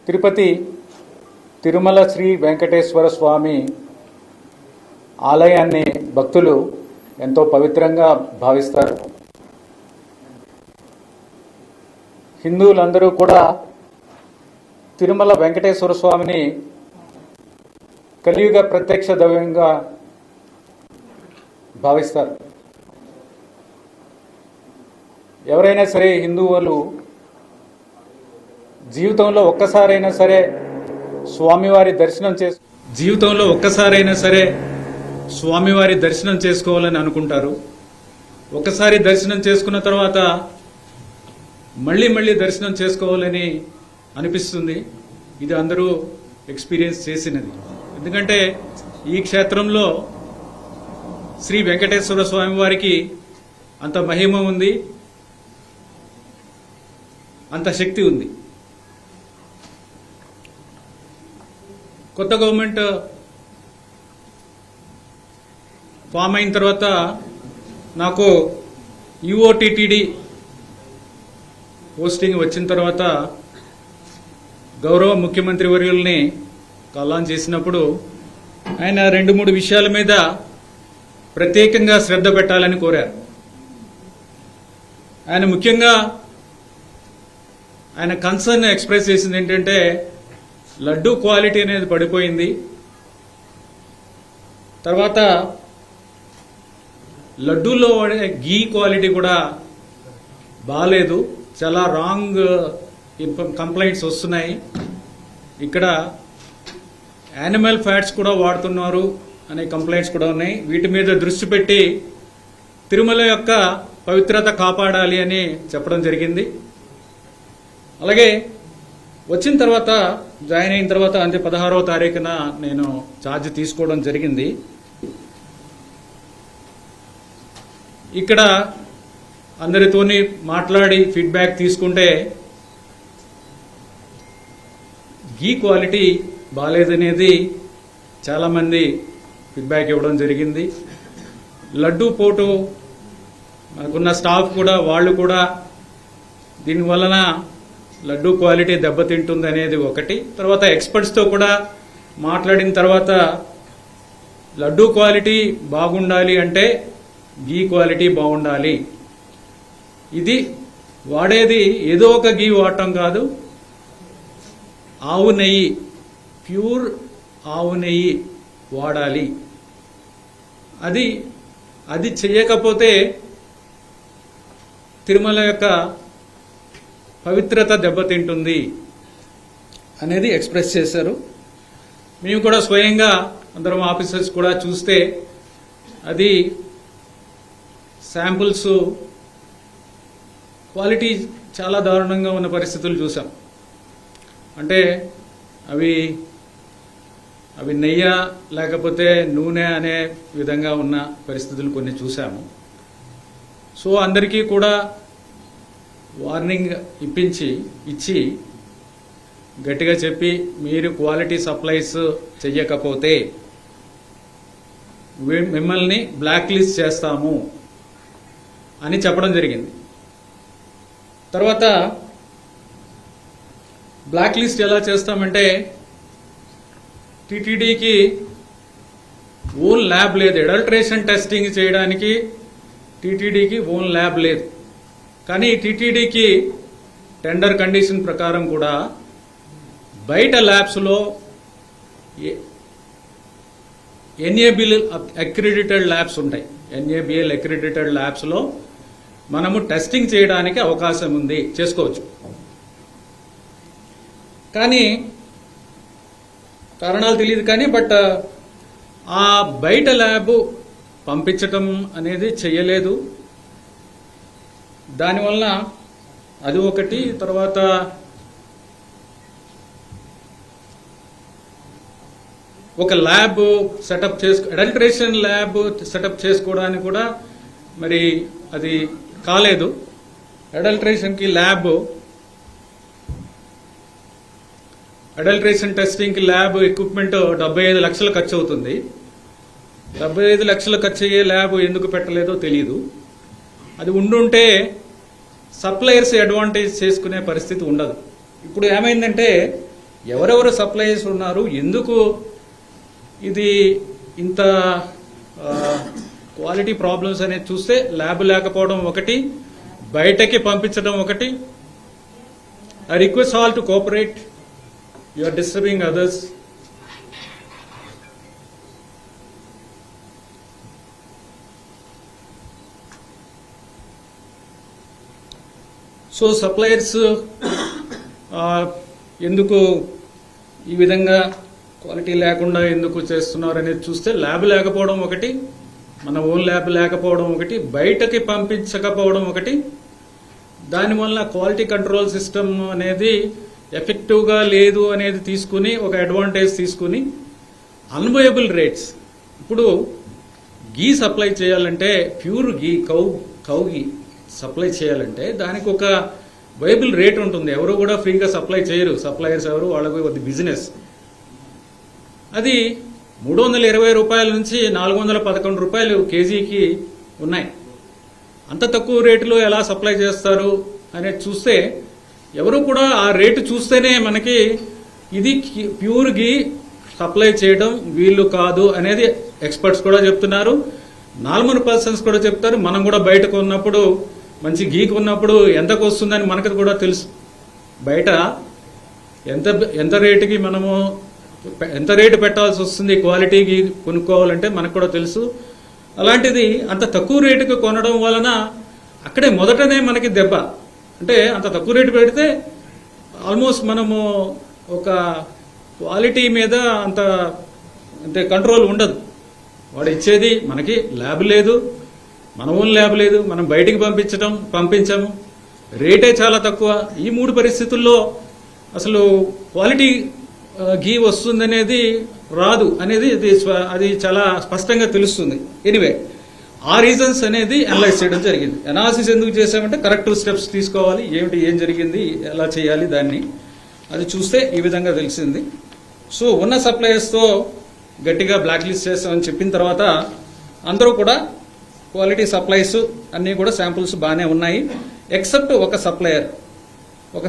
తిరుపతి తిరుమల శ్రీ వెంకటేశ్వర స్వామి ఆలయాన్ని భక్తులు ఎంతో పవిత్రంగా భావిస్తారు. హిందువులందరూ కూడా తిరుమల వెంకటేశ్వర స్వామిని కలియుగ ప్రత్యక్ష దైవంగా భావిస్తారు. ఎవరైనా సరే హిందువులు జీవితంలో ఒక్కసారైనా సరే స్వామివారి దర్శనం చేసుకోవాలని అనుకుంటారు. ఒకసారి దర్శనం చేసుకున్న తర్వాత మళ్ళీ మళ్ళీ దర్శనం చేసుకోవాలని అనిపిస్తుంది. ఇది అందరూ ఎక్స్పీరియన్స్ చేసినది. ఎందుకంటే ఈ క్షేత్రంలో శ్రీ వెంకటేశ్వర స్వామి వారికి అంత మహిమ ఉంది, అంత శక్తి ఉంది. కొత్త గవర్నమెంట్ ఫామ్ అయిన తర్వాత నాకు యుఓటిటిడి పోస్టింగ్ వచ్చిన తర్వాత గౌరవ ముఖ్యమంత్రి వర్యుల్ని కాల్ చేసినప్పుడు ఆయన 2-3 విషయాల మీద ప్రత్యేకంగా శ్రద్ధ పెట్టాలని కోరారు. ఆయన ముఖ్యంగా ఆయన కన్సర్న్ ఎక్స్ప్రెస్ చేసింది ఏంటంటే లడ్డూ క్వాలిటీ అనేది పడిపోయింది. తర్వాత లడ్డూలో వాడే గీ క్వాలిటీ కూడా బాగాలేదు, చాలా రాంగ్ కంప్లైంట్స్ వస్తున్నాయి. ఇక్కడ యానిమల్ ఫ్యాట్స్ కూడా వాడుతున్నారు అనే కంప్లైంట్స్ కూడా ఉన్నాయి. వీటి మీద దృష్టి పెట్టి తిరుమల యొక్క పవిత్రత కాపాడాలి అని చెప్పడం జరిగింది. అలాగే వచ్చిన తర్వాత జాయిన్ అయిన తర్వాత అంటే 16వ తారీఖున నేను ఛార్జ్ తీసుకోవడం జరిగింది. ఇక్కడ అందరితోని మాట్లాడి ఫీడ్బ్యాక్ తీసుకుంటే గీ క్వాలిటీ బాగాలేదనేది చాలామంది ఫీడ్బ్యాక్ ఇవ్వడం జరిగింది. లడ్డూ పోటు మనకున్న స్టాఫ్ కూడా వాళ్ళు కూడా దీనివలన లడ్డూ క్వాలిటీ దెబ్బతింటుంది అనేది ఒకటి. తర్వాత ఎక్స్పర్ట్స్తో కూడా మాట్లాడిన తర్వాత లడ్డూ క్వాలిటీ బాగుండాలి అంటే గీ క్వాలిటీ బాగుండాలి. ఇది వాడేది ఏదో ఒక గీ వాడటం కాదు, ఆవు నెయ్యి, ప్యూర్ ఆవు నెయ్యి వాడాలి. అది చేయకపోతే తిరుమల యొక్క పవిత్రత దెబ్బతింటుంది అనేది ఎక్స్ప్రెస్ చేశారు. మేము కూడా స్వయంగా అందరం ఆఫీసర్స్ కూడా చూస్తే అది శాంపుల్స్ క్వాలిటీ చాలా దారుణంగా ఉన్న పరిస్థితులు చూసాం. అంటే అవి నెయ్యి లేకపోతే నూనె అనే విధంగా ఉన్న పరిస్థితులు కొన్ని చూసాము. సో అందరికీ కూడా వార్నింగ్ ఇచ్చి గట్టిగా చెప్పి మీరు క్వాలిటీ సప్లైస్ చెయ్యకపోతే మిమ్మల్ని బ్లాక్ లిస్ట్ చేస్తాము అని చెప్పడం జరిగింది. తర్వాత బ్లాక్ లిస్ట్ ఎలా చేస్తామంటే టీటీడీకి ఓన్ ల్యాబ్ లేదు, అడల్ట్రేషన్ టెస్టింగ్ చేయడానికి టీటీడీకి ఓన్ ల్యాబ్ లేదు. కానీ టీటీడీకి టెండర్ కండిషన్ ప్రకారం కూడా బయట ల్యాబ్స్లో ఎన్ఏబిఎల్ అక్రిడిటెడ్ ల్యాబ్స్ ఉంటాయి. ఎన్ఏబిఎల్ అక్రిడిటెడ్ ల్యాబ్స్లో మనము టెస్టింగ్ చేయడానికి అవకాశం ఉంది, చేసుకోవచ్చు. కానీ కారణాలు తెలియదు కానీ బట్ ఆ బయట ల్యాబ్ పంపించటం అనేది చేయలేదు. దానివల్ల అది ఒకటి. తర్వాత ఒక ల్యాబ్ అడల్ట్రేషన్ ల్యాబ్ సెటప్ చేసుకోవడానికి కూడా మరి అది కాలేదు. అడల్ట్రేషన్కి అడల్ట్రేషన్ టెస్టింగ్కి ల్యాబ్ ఎక్విప్మెంట్ 75 లక్షలు ఖర్చు అవుతుంది. 75 లక్షలు ఖర్చు అయ్యే ల్యాబ్ ఎందుకు పెట్టలేదో తెలియదు. అది ఉండుంటే సప్లయర్స్ అడ్వాంటేజ్ చేసుకునే పరిస్థితి ఉండదు. ఇప్పుడు ఏమైందంటే ఎవరెవరు సప్లైస్ ఉన్నారు, ఎందుకు ఇది ఇంత క్వాలిటీ ప్రాబ్లమ్స్ అనేది చూస్తే ల్యాబ్ లేకపోవడం ఒకటి, బయటకి పంపించడం ఒకటి. I request all to cooperate, you are disturbing others. So suppliers ఎందుకు ఈ విధంగా క్వాలిటీ లేకుండా ఎందుకు చేస్తున్నారు అనేది చూస్తే ల్యాబ్ లేకపోవడం ఒకటి, మన ఓన్ ల్యాబ్ లేకపోవడం ఒకటి, బయటకి పంపించకపోవడం ఒకటి. దానివల్ల క్వాలిటీ కంట్రోల్ సిస్టమ్ అనేది ఎఫెక్టివ్గా లేదు అనేది తీసుకుని ఒక అడ్వాంటేజ్ తీసుకుని అన్వయబుల్ రేట్స్. ఇప్పుడు గీ సప్లై చేయాలంటే ప్యూర్ గీ కౌ గీ సప్లై చేయాలంటే దానికి ఒక వైబుల్ రేట్ ఉంటుంది. ఎవరు కూడా ఫ్రీగా సప్లై చేయరు, సప్లయర్స్ ఎవరు, వాళ్ళకు అది బిజినెస్. అది 320 రూపాయల నుంచి 411 రూపాయలు కేజీకి ఉన్నాయి. అంత తక్కువ రేటులో ఎలా సప్లై చేస్తారు అనేది చూస్తే ఎవరు కూడా ఆ రేటు చూస్తేనే మనకి ఇది ప్యూర్ గీ సప్లై చేయడం వీళ్ళు కాదు అనేది ఎక్స్పర్ట్స్ కూడా చెప్తున్నారు, నార్మల్ పర్సన్స్ కూడా చెప్తారు. మనం కూడా బయటకు ఉన్నప్పుడు మంచి గీకు ఉన్నప్పుడు ఎంతకు వస్తుందని మనకు కూడా తెలుసు. బయట ఎంత రేటుకి మనము ఎంత రేటు పెట్టాల్సి వస్తుంది క్వాలిటీకి కొనుక్కోవాలంటే మనకు కూడా తెలుసు. అలాంటిది అంత తక్కువ రేటుకి కొనడం వలన అక్కడే మొదటనే మనకి దెబ్బ. అంటే అంత తక్కువ రేటు పెడితే ఆల్మోస్ట్ మనము ఒక క్వాలిటీ మీద అంటే కంట్రోల్ ఉండదు. వాడు ఇచ్చేది మనకి ల్యాబ్ లేదు, మన ఓన్ ల్యాబ్ లేదు, మనం బయటికి పంపించము, రేటే చాలా తక్కువ. ఈ 3 పరిస్థితుల్లో అసలు క్వాలిటీ గీ వస్తుందనేది రాదు అనేది అది చాలా స్పష్టంగా తెలుస్తుంది. ఎనీవే ఆ రీజన్స్ అనేది అనలైజ్ చేయడం జరిగింది. అనాలిసిస్ ఎందుకు చేసామంటే కరెక్టివ్ స్టెప్స్ తీసుకోవాలి, ఏం జరిగింది, ఎలా చేయాలి దాన్ని అది చూస్తే ఈ విధంగా తెలిసింది. సో ఉన్న సప్లయర్స్తో గట్టిగా బ్లాక్ లిస్ట్ చేస్తామని చెప్పిన తర్వాత అందరూ కూడా క్వాలిటీ సప్లైస్ అన్నీ కూడా శాంపుల్స్ బాగానే ఉన్నాయి, ఎక్సెప్ట్ ఒక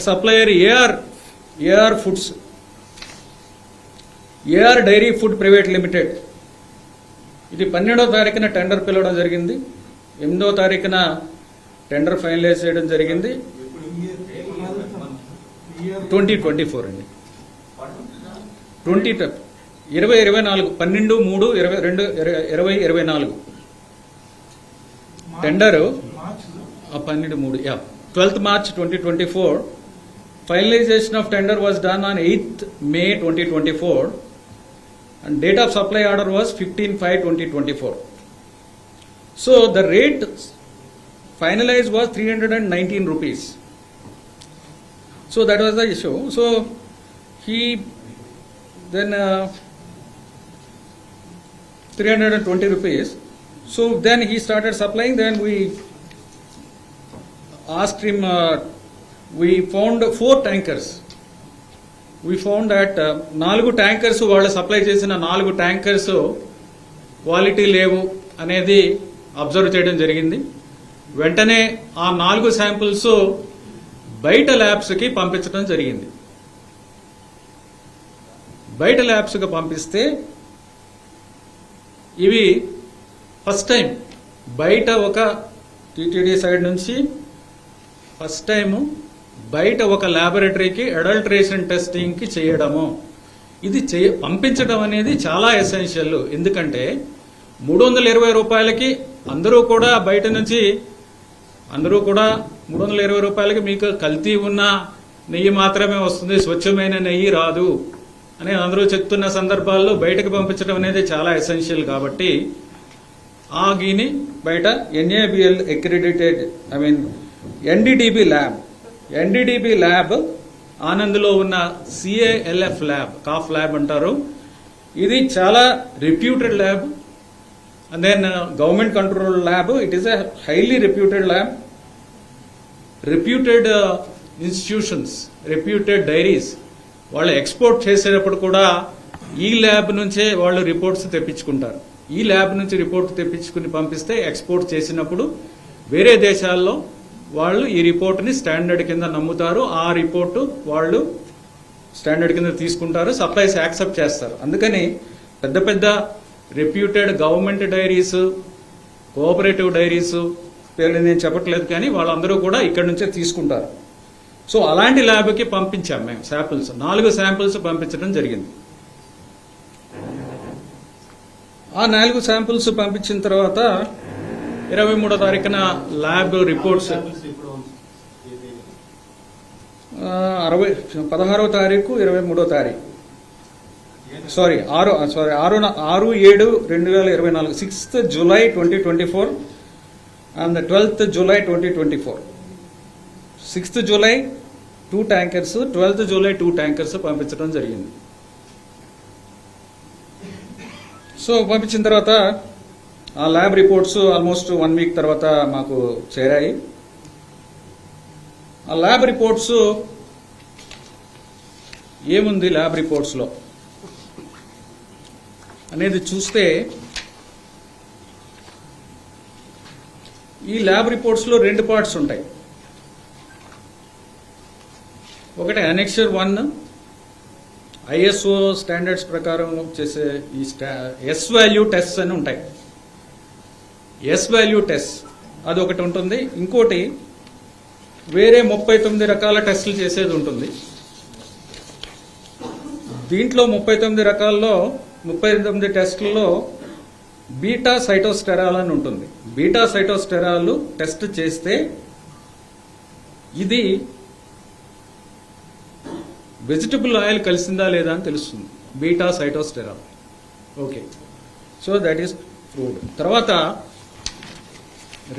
supplier AR foods, AR dairy food private limited. ఇది 12వ తారీఖున టెండర్ పిలవడం జరిగింది, 8వ తారీఖున టెండర్ ఫైనలైజ్ చేయడం జరిగింది. 2024 అండి, 2024 12/3/2024 tender 12/3 12th March 2024. Finalization of tender was done on 8th May 2024 and date of supply order was 15/5/2024. So the rate finalized was 319 rupees. So that was the issue. So he then 320 rupees. So then he started supplying. Then we asked him, we found 4 tankers. We found that 4 tankers వాళ్ళు supply చేసిన 4 tankers quality లేవు అనేది observe చేయడం జరిగింది. వెంటనే ఆ 4 samples బయట ల్యాబ్స్కి పంపించడం జరిగింది. బయట ల్యాబ్స్కి పంపిస్తే ఇవి ఫస్ట్ టైం బయట ఒక టీటీడీ సైడ్ నుంచి ఫస్ట్ టైము బయట ఒక ల్యాబొరేటరీకి అడల్ట్రేషన్ టెస్టింగ్కి చేయడము, ఇది పంపించడం అనేది చాలా ఎసెన్షియల్. ఎందుకంటే 320 రూపాయలకి అందరూ కూడా బయట నుంచి 320 రూపాయలకి మీకు కల్తీ ఉన్న నెయ్యి మాత్రమే వస్తుంది, స్వచ్ఛమైన నెయ్యి రాదు అని అందరూ చెప్తున్న సందర్భాల్లో బయటకు పంపించడం అనేది చాలా ఎసెన్షియల్. కాబట్టి ఆ గీని బయట NABL అక్రిడిటెడ్ NDDB ల్యాబ్ ఆనంద్లో ఉన్న CALF ల్యాబ్, కాఫ్ ల్యాబ్ అంటారు. ఇది చాలా reputed lab. And then government control lab, it is a highly reputed lab. Reputed institutions, reputed dairies వాళ్ళు ఎక్స్పోర్ట్ చేసేటప్పుడు కూడా ఈ ల్యాబ్ నుంచే వాళ్ళు రిపోర్ట్స్ తెప్పించుకుంటారు. ఈ ల్యాబ్ నుంచి రిపోర్ట్ తెప్పించుకుని పంపిస్తే ఎక్స్పోర్ట్ చేసినప్పుడు వేరే దేశాల్లో వాళ్ళు ఈ రిపోర్ట్ని స్టాండర్డ్ కింద నమ్ముతారు. ఆ రిపోర్టు వాళ్ళు స్టాండర్డ్ కింద తీసుకుంటారు, సప్లైస్ యాక్సెప్ట్ చేస్తారు. అందుకని పెద్ద పెద్ద reputed government diaries, cooperative diaries పేర్లు నేను చెప్పట్లేదు, కానీ వాళ్ళందరూ కూడా ఇక్కడ నుంచే తీసుకుంటారు. సో అలాంటి ల్యాబ్కి పంపించాం మేము శాంపిల్స్, 4 శాంపిల్స్ పంపించడం జరిగింది. ఆ 4 శాంపిల్స్ పంపించిన తర్వాత 23వ తారీఖున ల్యాబ్ రిపోర్ట్స్ 16వ తారీఖు 23వ తారీఖు 6/7/2024 6th July 2024 and 12th July 2024. 6th July 2 tankers, 12th July 2 tankers పంపించడం జరిగింది. సో పంపించిన తర్వాత ఆ ల్యాబ్ రిపోర్ట్స్ ఆల్మోస్ట్ 1 వీక్ తర్వాత మాకు చేరాయి. ఆ ల్యాబ్ రిపోర్ట్స్ ఏముంది ల్యాబ్ రిపోర్ట్స్లో అనేది చూస్తే, ఈ ల్యాబ్ రిపోర్ట్స్లో 2 పార్ట్స్ ఉంటాయి. ఒకటి అనెక్చర్ 1 ISO స్టాండర్డ్స్ ప్రకారం చేసే ఈ ఎస్ వాల్యూ టెస్ట్ అని ఉంటాయి. ఎస్ వాల్యూ టెస్ట్ అది ఒకటి ఉంటుంది. ఇంకోటి వేరే 39 రకాల టెస్టులు చేసేది ఉంటుంది. దీంట్లో 39 రకాల్లో 39 టెస్టుల్లో బీటా సైటోస్టెరాల్ అని ఉంటుంది. బీటా సైటోస్టెరాల్ టెస్ట్ చేస్తే ఇది వెజిటబుల్ ఆయిల్ కలిసిందా లేదా అని తెలుస్తుంది, beta sitosterol. Okay, so that is proved. తర్వాత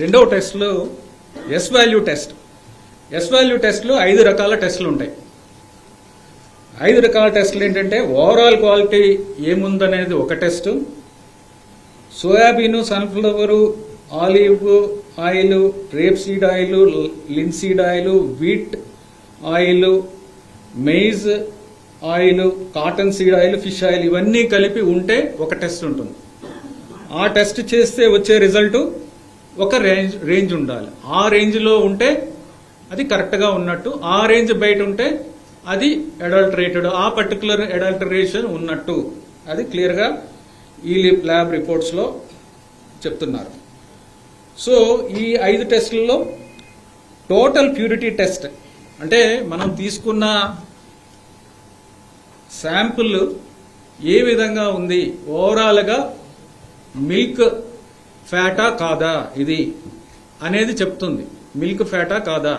రెండవ టెస్ట్లో S value test. S value టెస్ట్లో 5 రకాల టెస్టులు ఉంటాయి. 5 రకాల టెస్టులు ఏంటంటే, ఓవరాల్ క్వాలిటీ ఏముందనేది ఒక test, soybean, sunflower, olive oil, rape seed oil, linseed oil, wheat oil, maize oil, cotton seed oil, fish oil ఇవన్నీ కలిపి ఉంటే ఒక టెస్ట్ ఉంటుంది. ఆ టెస్ట్ చేస్తే వచ్చే రిజల్ట్ ఒక రేంజ్ ఉండాలి. ఆ రేంజ్లో ఉంటే అది కరెక్ట్గా ఉన్నట్టు, ఆ రేంజ్ బయట ఉంటే అది అడల్టరేటెడ్, ఆ పర్టికులర్ అడల్టరేషన్ ఉన్నట్టు, అది క్లియర్గా ఈ ల్యాబ్ రిపోర్ట్స్లో చెప్తున్నారు. సో ఈ 5 టెస్టులలో టోటల్ ప్యూరిటీ టెస్ట్ అంటే మనం తీసుకున్న శాంపుల్ ఏ విధంగా ఉంది, ఓవరాల్గా మిల్క్ ఫ్యాటా కాదా ఇది అనేది చెప్తుంది. మిల్క్ ఫ్యాటా కాదా,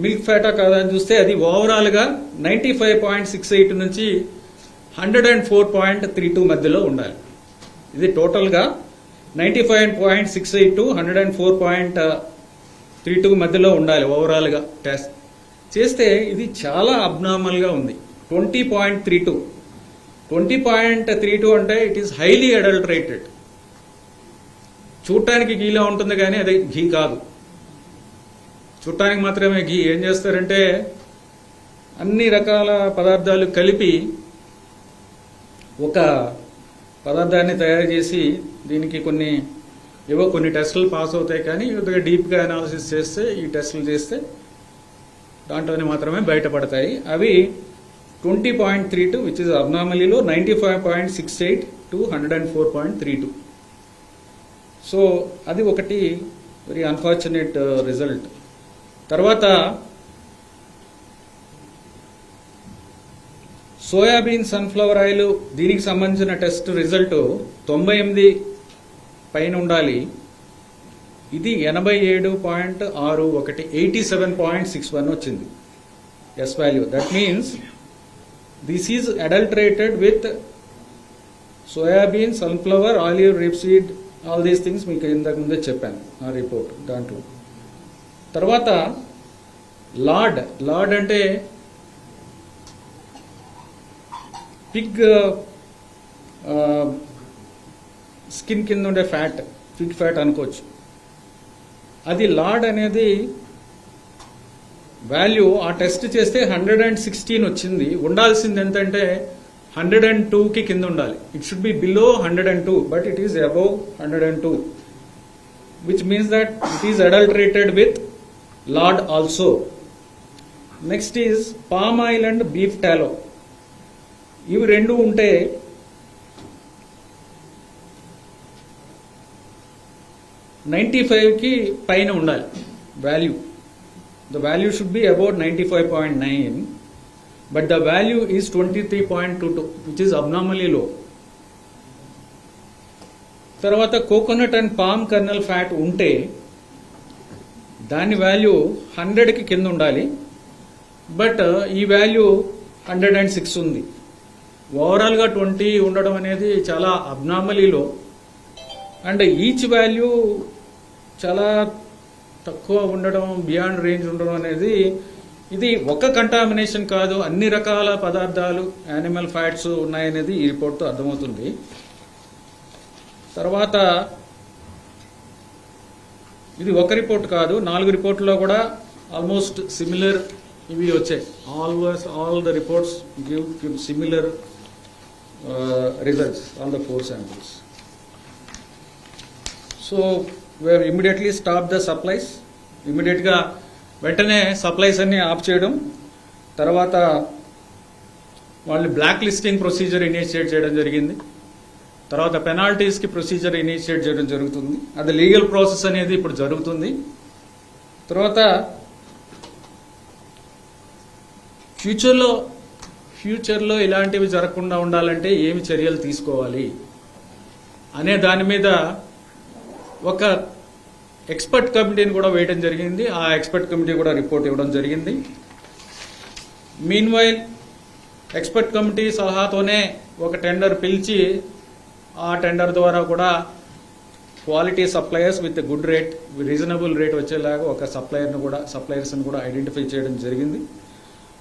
మిల్క్ ఫ్యాటా కాదా అని చూస్తే అది ఓవరాల్గా 95.68 నుంచి 104.32 మధ్యలో ఉండాలి. ఇది టోటల్గా 95.68 to 104.32 మధ్యలో ఉండాలి ఓవరాల్గా టెస్ట్ చేస్తే. ఇది చాలా అబ్నార్మల్గా ఉంది. 20.32 అంటే ఇట్ ఈస్ హైలీ అడల్టరేటెడ్. చూడటానికి ఘీలా ఉంటుంది కానీ అది ఘీ కాదు, చూడటానికి మాత్రమే ఘీ. ఏం చేస్తారంటే అన్ని రకాల పదార్థాలు కలిపి ఒక పదార్థాన్ని తయారు చేసి దీనికి కొన్ని టెస్టులు పాస్ అవుతాయి, కానీ డీప్గా అనాలిసిస్ చేస్తే, ఈ టెస్టులు చేస్తే దాంట్లోనే మాత్రమే బయటపడతాయి. అవి 20.32 విచ్ ఇస్ అబ్నార్మలీలో 95.68 to 104.32. సో అది ఒకటి వెరీ అన్ఫార్చునేట్ రిజల్ట్. తర్వాత సోయాబీన్, సన్ఫ్లవర్ ఆయిల్ దీనికి సంబంధించిన టెస్ట్ రిజల్ట్ 98 పైన ఉండాలి. ఇది 87.61 87.61 వచ్చింది S value. That means this is adulterated with soybean, sunflower, olive, rapeseed, all these things మీకు ఇంతకు ముందే చెప్పాను ఆ రిపోర్ట్ దాంట్లో. తర్వాత లార్డ్ అంటే పిగ్ స్కిన్ కింద ఉండే ఫ్యాట్, పిగ్ ఫ్యాట్ అనుకోవచ్చు. అది లార్డ్ అనేది వాల్యూ ఆ టెస్ట్ చేస్తే 116 వచ్చింది. ఉండాల్సింది ఎంతంటే 102కి కింద ఉండాలి. It should be below 102, but it is above 102, which means that it is adulterated with lord also. Next is palm oil and beef టాలో. ఇవి రెండు ఉంటే $95కి పైన ఉండాలి value. The value should be about 95.9, but the value is 23.22, which is abnormally లో. తర్వాత coconut and palm colonel fat ఉంటే దాని value 100కి కింద ఉండాలి, బట్ ఈ వాల్యూ 106 ఉంది. ఓవరాల్గా 20 ఉండడం అనేది చాలా అబ్నార్మలీ లో. అండ్ ఈచ్ వాల్యూ చాలా తక్కువ ఉండడం, బియాండ్ రేంజ్ ఉండడం అనేది ఇది ఒక కంటామినేషన్ కాదు, అన్ని రకాల పదార్థాలు యానిమల్ ఫ్యాట్స్ ఉన్నాయనేది ఈ రిపోర్ట్తో అర్థమవుతుంది. తర్వాత ఇది ఒక రిపోర్ట్ కాదు, 4 రిపోర్ట్లో కూడా ఆల్మోస్ట్ సిమిలర్ ఇవి వచ్చాయి. All the reports give similar results, all the 4 samples. So where immediately stop the supplies. ఇమీడియట్గా వెంటనే సప్లైస్ అన్ని ఆఫ్ చేయడం. తర్వాత వాళ్ళు బ్లాక్ లిస్టింగ్ ప్రొసీజర్ ఇనిషియేట్ చేయడం జరిగింది. తర్వాత పెనాల్టీస్కి ప్రొసీజర్ ఇనిషియేట్ చేయడం జరుగుతుంది. అది లీగల్ ప్రాసెస్ అనేది ఇప్పుడు జరుగుతుంది. తర్వాత ఫ్యూచర్లో ఇలాంటివి జరగకుండా ఉండాలంటే ఏమి చర్యలు తీసుకోవాలి అనే దాని మీద ఒక ఎక్స్పర్ట్ కమిటీని కూడా వేయడం జరిగింది. ఆ ఎక్స్పర్ట్ కమిటీ కూడా రిపోర్ట్ ఇవ్వడం జరిగింది. మీన్వైల్ ఎక్స్పర్ట్ కమిటీ సలహాతోనే ఒక టెండర్ పిలిచి ఆ టెండర్ ద్వారా కూడా quality suppliers with good rate, reasonable rate వచ్చేలాగా ఒక సప్లయర్స్ని కూడా ఐడెంటిఫై చేయడం జరిగింది.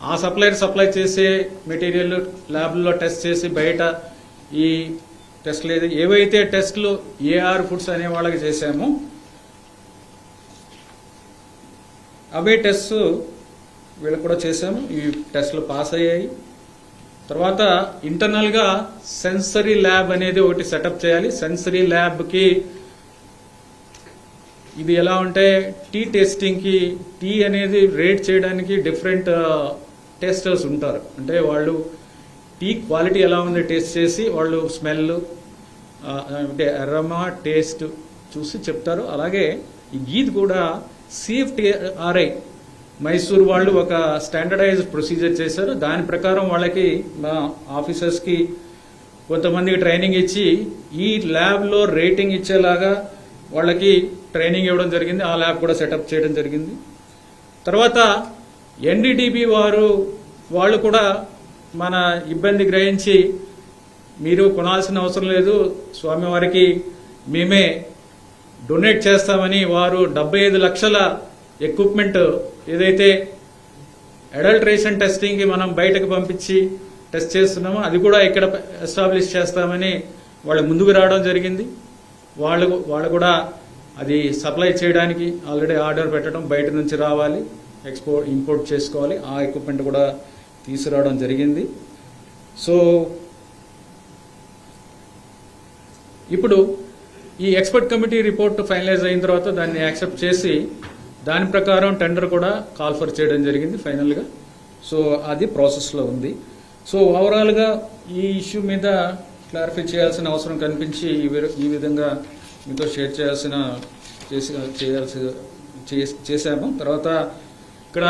ఆ సప్లై చేసే మెటీరియల్ ల్యాబ్లో టెస్ట్ చేసి బయట ఈ టెస్ట్ లేదు ఏవైతే టెస్ట్లు ఏఆర్ ఫుడ్స్ అనే వాళ్ళకి చేశామో అవే టెస్ట్ వీళ్ళకి కూడా చేశాము. ఈ టెస్ట్లు పాస్ అయ్యాయి. తర్వాత ఇంటర్నల్గా సెన్సరీ ల్యాబ్ అనేది ఒకటి సెటప్ చేయాలి. సెన్సరీ ల్యాబ్కి ఇది ఎలా ఉంటే టీ టెస్టింగ్కి, టీ అనేది రేట్ చేయడానికి డిఫరెంట్ టెస్టర్స్ ఉంటారు. అంటే వాళ్ళు టీ క్వాలిటీ ఎలా ఉంది టేస్ట్ చేసి వాళ్ళు స్మెల్, అంటే అరోమా, టేస్ట్ చూసి చెప్తారు. అలాగే ఈ గీత్ కూడా CFTRI మైసూర్ వాళ్ళు ఒక స్టాండర్డైజ్డ్ ప్రొసీజర్ చేశారు. దాని ప్రకారం వాళ్ళకి మా ఆఫీసర్స్కి కొంతమందికి ట్రైనింగ్ ఇచ్చి ఈ ల్యాబ్లో రేటింగ్ ఇచ్చేలాగా వాళ్ళకి ట్రైనింగ్ ఇవ్వడం జరిగింది. ఆ ల్యాబ్ కూడా సెటప్ చేయడం జరిగింది. తర్వాత NDDB వాళ్ళు కూడా మన ఇబ్బంది గ్రహించి మీరు కొనాల్సిన అవసరం లేదు, స్వామివారికి మేమే డొనేట్ చేస్తామని వారు 75 లక్షల ఎక్విప్మెంట్ ఏదైతే అడల్ట్రేషన్ టెస్టింగ్కి మనం బయటకు పంపించి టెస్ట్ చేస్తున్నామో అది కూడా ఇక్కడ ఎస్టాబ్లిష్ చేస్తామని వాళ్ళు ముందుకు రావడం జరిగింది. వాళ్ళు కూడా అది సప్లై చేయడానికి ఆల్రెడీ ఆర్డర్ పెట్టడం, బయట నుంచి రావాలి, ఇంపోర్ట్ చేసుకోవాలి. ఆ ఎక్విప్మెంట్ కూడా తీసుకురావడం జరిగింది. సో ఇప్పుడు ఈ ఎక్స్పర్ట్ కమిటీ రిపోర్ట్ ఫైనలైజ్ అయిన తర్వాత దాన్ని యాక్సెప్ట్ చేసి దాని ప్రకారం టెండర్ కూడా కాల్ఫర్ చేయడం జరిగింది ఫైనల్గా. సో అది ప్రాసెస్లో ఉంది. సో ఓవరాల్గా ఈ ఇష్యూ మీద క్లారిఫై చేయాల్సిన అవసరం కనిపించి ఈ విధంగా మీతో షేర్ చేసాము. తర్వాత ఇక్కడ